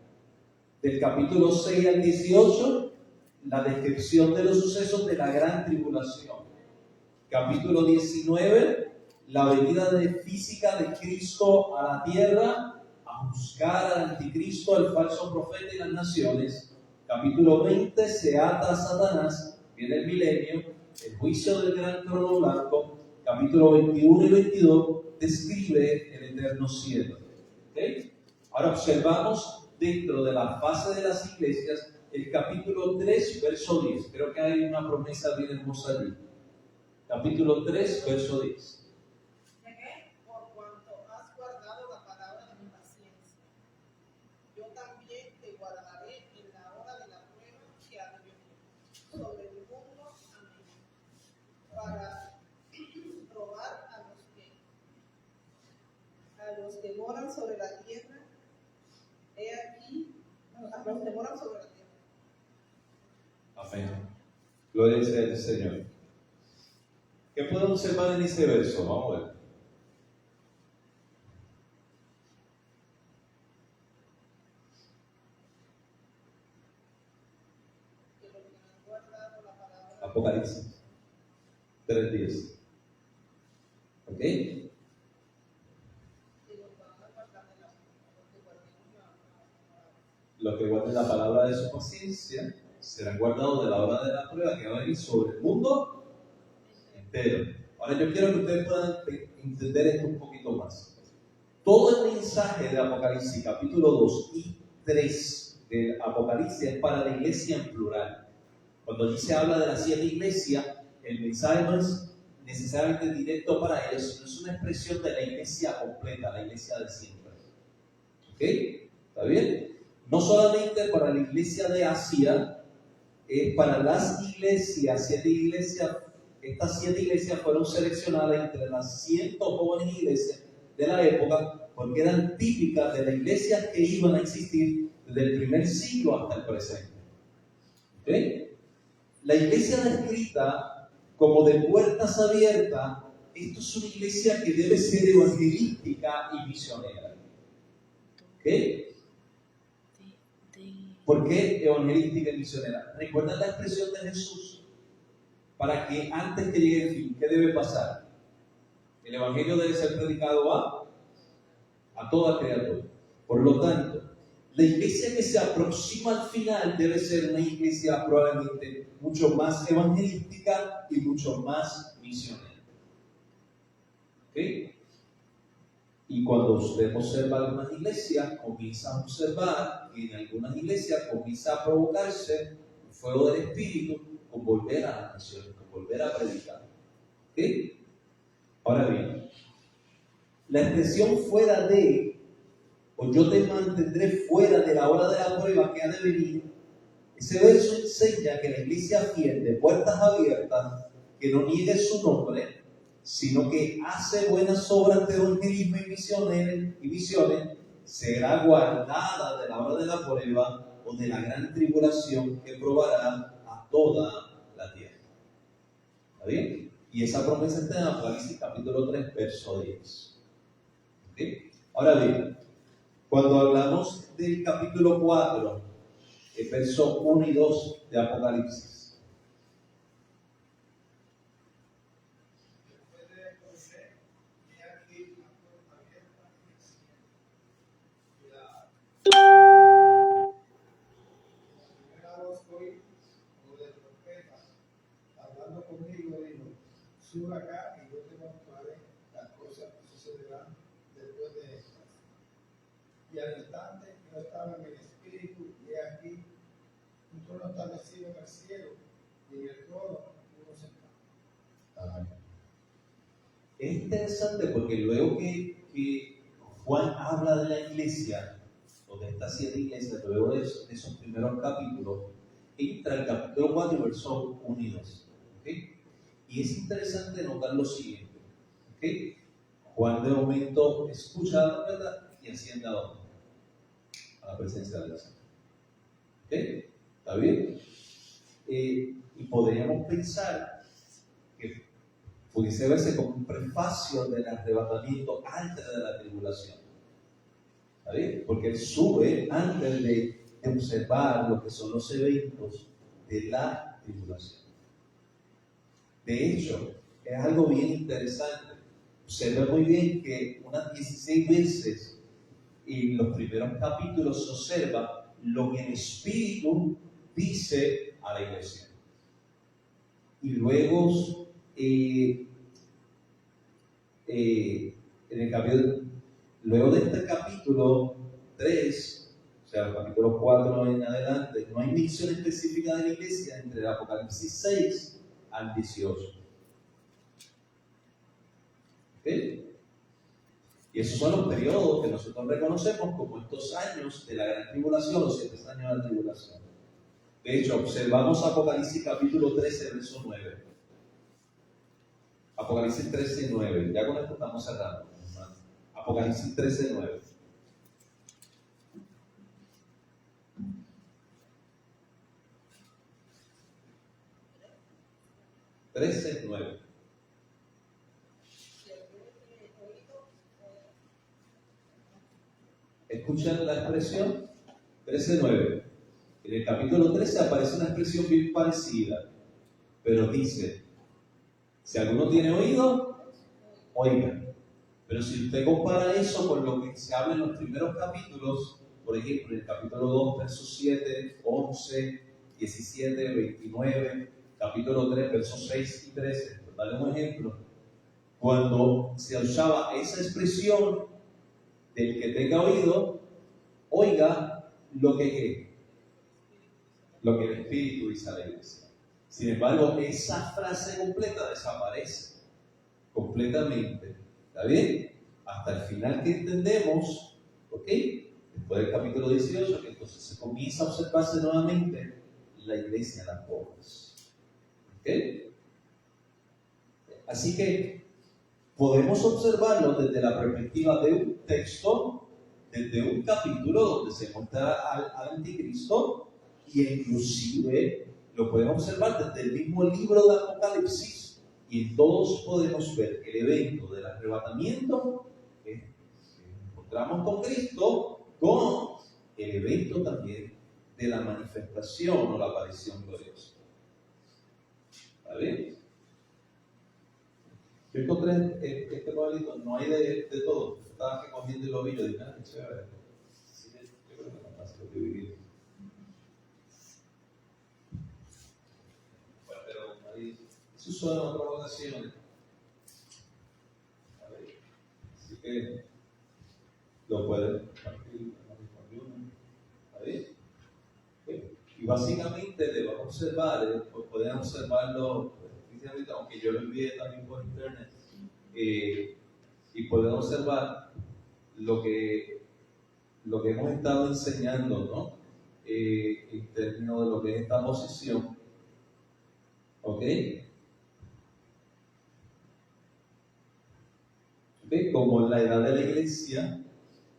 Del capítulo 6 al 18, la descripción de los sucesos de la gran tribulación. Capítulo 19, la venida física de Cristo a la tierra, a juzgar al anticristo, al falso profeta y las naciones. Capítulo 20, se ata a Satanás, viene el milenio, el juicio del gran trono blanco. Capítulo 21 y 22 describe el eterno cielo. ¿Okay? Ahora observamos dentro de la fase de las iglesias el capítulo 3, verso 10. Creo que hay una promesa bien hermosa allí. Capítulo 3, verso 10. ¿De qué? Por cuanto has guardado la palabra de mi paciencia, yo también te guardaré en la hora de la prueba que ha de venir sobre el mundo. Amén. Para probar a los que moran sobre la tierra. He aquí, a los que moran sobre la tierra. Amén. Gloria sea al Señor. ¿Qué podemos observar en ese verso? Vamos a ver. Que los que han guardado la palabra. Apocalipsis 3:10. ¿Ok? Que los van a guardar de los que guardemos la palabra. Los que guarden la palabra de su paciencia serán guardados de la hora de la prueba que va a venir sobre el mundo entero. Ahora yo quiero que ustedes puedan entender esto un poquito más. Todo el mensaje de Apocalipsis, capítulo 2 y 3 de Apocalipsis es para la iglesia en plural. Cuando allí se habla de las 7 iglesias, el mensaje no es necesariamente directo para ellos, sino es una expresión de la iglesia completa, la iglesia de siempre. ¿Ok? ¿Está bien? No solamente para la iglesia de Asia, es para las iglesias, 7 iglesias. Estas 7 iglesias fueron seleccionadas entre las 100 jóvenes iglesias de la época porque eran típicas de las iglesias que iban a existir desde el primer siglo hasta el presente. ¿Okay? La iglesia descrita como de puertas abiertas, esto es una iglesia que debe ser evangelística y misionera. ¿Okay? ¿Por qué evangelística y misionera? ¿Recuerdan la expresión de Jesús? Para que antes que llegue el fin, ¿qué debe pasar? El evangelio debe ser predicado a toda criatura. Por lo tanto, la iglesia que se aproxima al final debe ser una iglesia probablemente mucho más evangelística y mucho más misionera. ¿Ok? Y cuando usted observa algunas iglesias, comienza a observar que en algunas iglesias comienza a provocarse un fuego del Espíritu con volver a las naciones, con volver a predicar. ¿Ok? Ahora bien, la expresión fuera de, o yo te mantendré fuera de la hora de la prueba que ha de venir, ese verso enseña que la iglesia fiel de puertas abiertas, que no niegue su nombre, sino que hace buenas obras de evangelismo y misiones, será guardada de la hora de la prueba o de la gran tribulación que probará a toda la tierra. ¿Está bien? Y esa promesa está en Apocalipsis capítulo 3, verso 10. ¿Okay? Ahora bien, cuando hablamos del capítulo 4, el verso 1 y 2 de Apocalipsis, sube acá y yo te mostraré las cosas que sucederán después de estas. Y al instante yo estaba en el Espíritu, y he aquí un trono establecido en el cielo, y en el trono uno sentado. Es interesante porque luego que Juan habla de la iglesia, o de estas 7 iglesias, luego de esos primeros capítulos, entra el capítulo 4 y verso 1 y 2. ¿Okay? Y es interesante notar lo siguiente. ¿Okay? Juan de momento escucha la verdad y asciende a la presencia de Dios. ¿Okay? ¿Está bien? Y podríamos pensar que pudiese verse como un prefacio del arrebatamiento antes de la tribulación. ¿Está bien? Porque él sube antes de observar lo que son los eventos de la tribulación. De hecho, es algo bien interesante. Observa muy bien que unas 16 veces en los primeros capítulos se observa lo que el Espíritu dice a la iglesia. Y luego, luego de este capítulo 3, o sea, el capítulo 4 en adelante, no hay mención específica de la iglesia entre el Apocalipsis 6 al 18. ¿Okay? Y esos son los periodos que nosotros reconocemos como estos años de la gran tribulación, los 7 años de la tribulación. De hecho, observamos Apocalipsis capítulo 13, verso 9. Apocalipsis 13, 9. Ya con esto estamos cerrando. Apocalipsis 13, 9. ¿Escuchan la expresión? 13:9. En el capítulo 13 aparece una expresión bien parecida, pero dice, si alguno tiene oído, oiga. Pero si usted compara eso con lo que se habla en los primeros capítulos, por ejemplo, en el capítulo 2, versos 7, 11, 17, 29, capítulo 3, versos 6 y 13, por darle un ejemplo, cuando se usaba esa expresión del que tenga oído, oiga lo que el Espíritu dice a la iglesia. Sin embargo, esa frase completa desaparece completamente. ¿Está bien? Hasta el final que entendemos, ¿ok? Después del capítulo 18, que entonces se comienza a observarse nuevamente la iglesia en las pobres. ¿Ok? Así que podemos observarlo desde la perspectiva de un texto, desde un capítulo donde se muestra al anticristo, y inclusive lo podemos observar desde el mismo libro de Apocalipsis, y todos podemos ver el evento del arrebatamiento que nos encontramos con Cristo, con el evento también de la manifestación o la aparición gloriosa. ¿Vale? Yo encontré este cuadrito, no hay de todo. Estaba recogiendo el ovillo y dije, qué chévere. Así que yo creo que no pasa lo que viví. Bueno, pero ahí, eso son otras ocasiones. Así que lo pueden compartir. ¿Vale? Y básicamente le vamos a observar, pues pueden observarlo, aunque yo lo envié también por internet, y pueden observar lo que hemos estado enseñando, ¿no? En términos de lo que es esta posición. ¿Ok? ¿Okay? Como en la edad de la iglesia,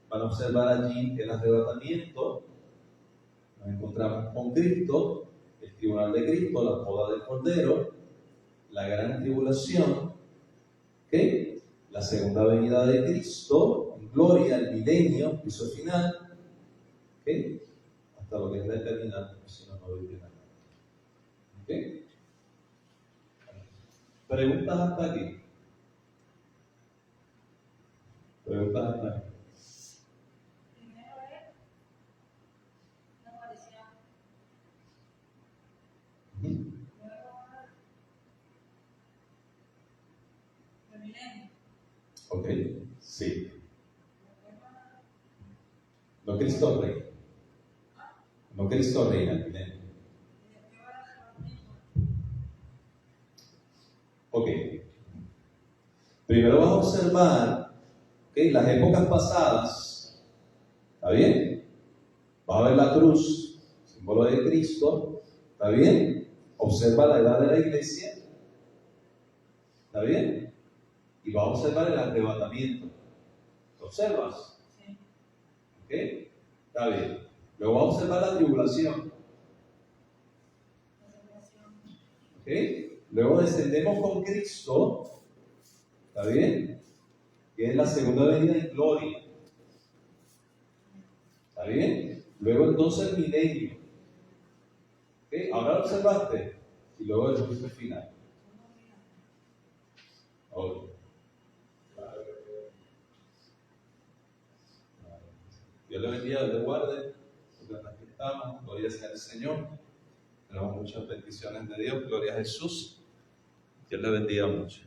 van a observar allí el arrebatamiento. Nos encontramos con Cristo, el tribunal de Cristo, la boda del Cordero, la gran tribulación, ¿okay? La segunda venida de Cristo, en gloria, el milenio, juicio final, ¿okay? Hasta lo que es la eternidad, si no, no vive nada. ¿Okay? ¿Preguntas hasta aquí? ¿Preguntas hasta aquí? Primero es, no parecía. El milenio. Ok, sí. No Cristo reina. No Cristo reina, el milenio. Ok. Primero vamos a observar, ¿okay? Las épocas pasadas. ¿Está bien? Vas a ver la cruz, símbolo de Cristo. ¿Está bien? Observa la edad de la iglesia. ¿Está bien? Y vas a observar el arrebatamiento. ¿Lo observas? Sí. ¿Ok? Está bien. Luego vamos a observar la tribulación. ¿Ok? Luego descendemos con Cristo. ¿Está bien? Que es la segunda venida en gloria. ¿Está bien? Luego entonces el milenio. ¿Ok? Ahora lo observaste. Y luego el juicio final. Obvio. Dios le bendiga, Dios le guarde, porque aquí estamos, gloria sea al Señor. Tenemos muchas bendiciones de Dios, gloria a Jesús. Dios le bendiga mucho.